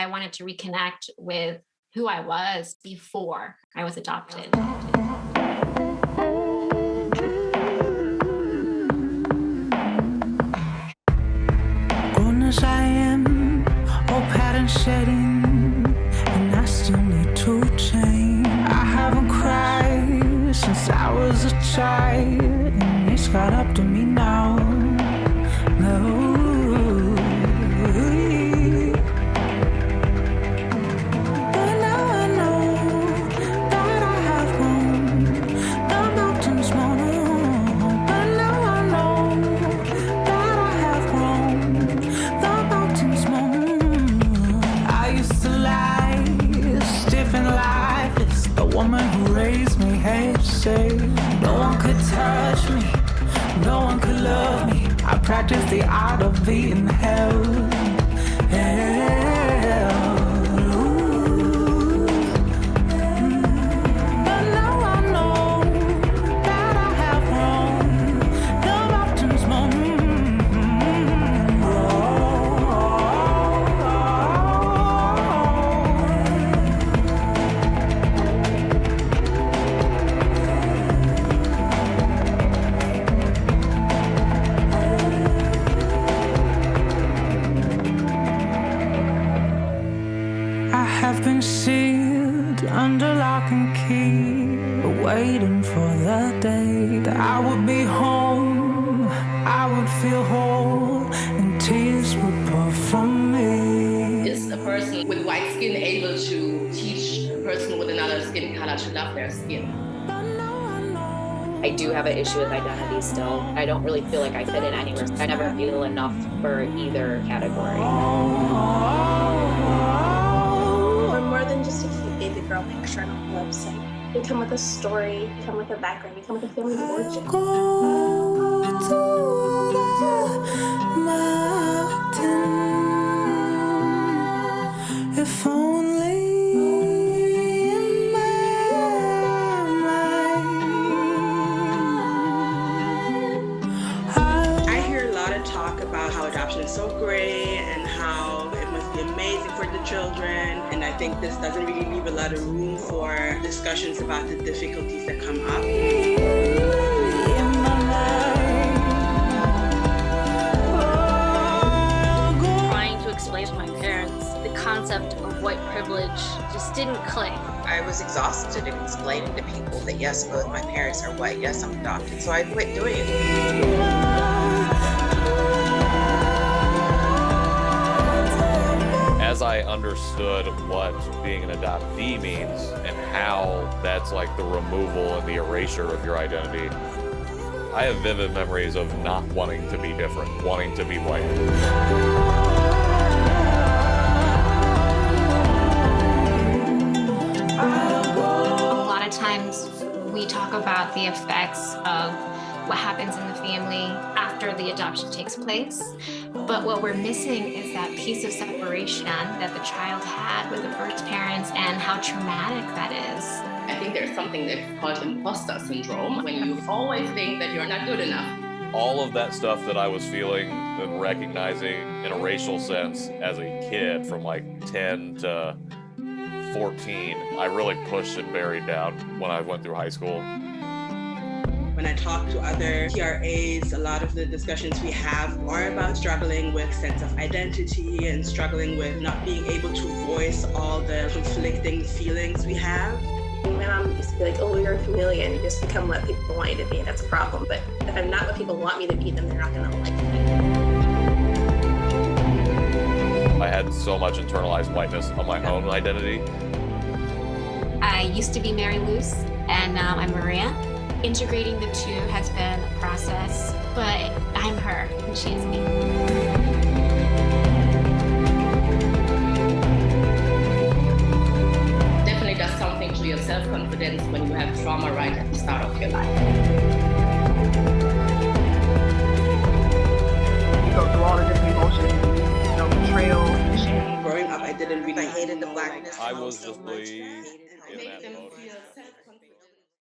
I wanted to reconnect with who I was before I was adopted. Grown as I am, all patterns shedding, and I still need to change. I haven't cried since I was a child, and it's got up to me now. No. But now I know that I have grown. The mountains moan. But now I know that I have grown. The mountains moan. I used to lie, stiff and lifeless. The woman who raised me had to say, no one could touch me, no one could love me. I practiced the art of being held. But now I know that I have grown. The mountains moan. I have been sealed under lock and key, waiting for the day that I would be home, I would feel whole, and tears would pour from me. Is a person with white skin able to teach a person with another skin color to love their skin? I do have an issue with identity still. I don't really feel like I fit in anywhere. I never feel enough for either category. We're more than just a cute baby girl picture on a website. You come with a story, you come with a background, you come with a family of origin. Go to the mountain, if only in my mind. I hear a lot of talk about how adoption is so great and how it must be amazing for the children. And I think this doesn't really leave a lot of room for discussions about the difficulties that come up. In my life. Trying to explain to my parents the concept of white privilege just didn't click. I was exhausted in explaining to people that yes, both my parents are white, yes, I'm adopted, so I quit doing it. As I understood what being an adoptee means and how that's like the removal and the erasure of your identity, I have vivid memories of not wanting to be different, wanting to be white. A lot of times we talk about the effects of what happens in the family after the adoption takes place. But what we're missing is that piece of separation that the child had with the first parents and how traumatic that is. I think there's something that's called imposter syndrome, when you always think that you're not good enough. All of that stuff that I was feeling and recognizing in a racial sense as a kid from like 10 to 14, I really pushed and buried down when I went through high school. When I talk to other TRAs, a lot of the discussions we have are about struggling with sense of identity and struggling with not being able to voice all the conflicting feelings we have. My mom used to be like, oh, you're a chameleon, you just become what people want you to be, and that's a problem. But if I'm not what people want me to be, then they're not gonna like me. I had so much internalized whiteness on my own identity. I used to be Mary Luce, and now I'm Maria. Integrating the two has been a process, but I'm her and she is me. Definitely does something to your self-confidence when you have trauma right at the start of your life. You go through all the different emotions, betrayal, shame. Growing up, I didn't really I hated the blackness. I was just so much. in Make that them mode. feel safe.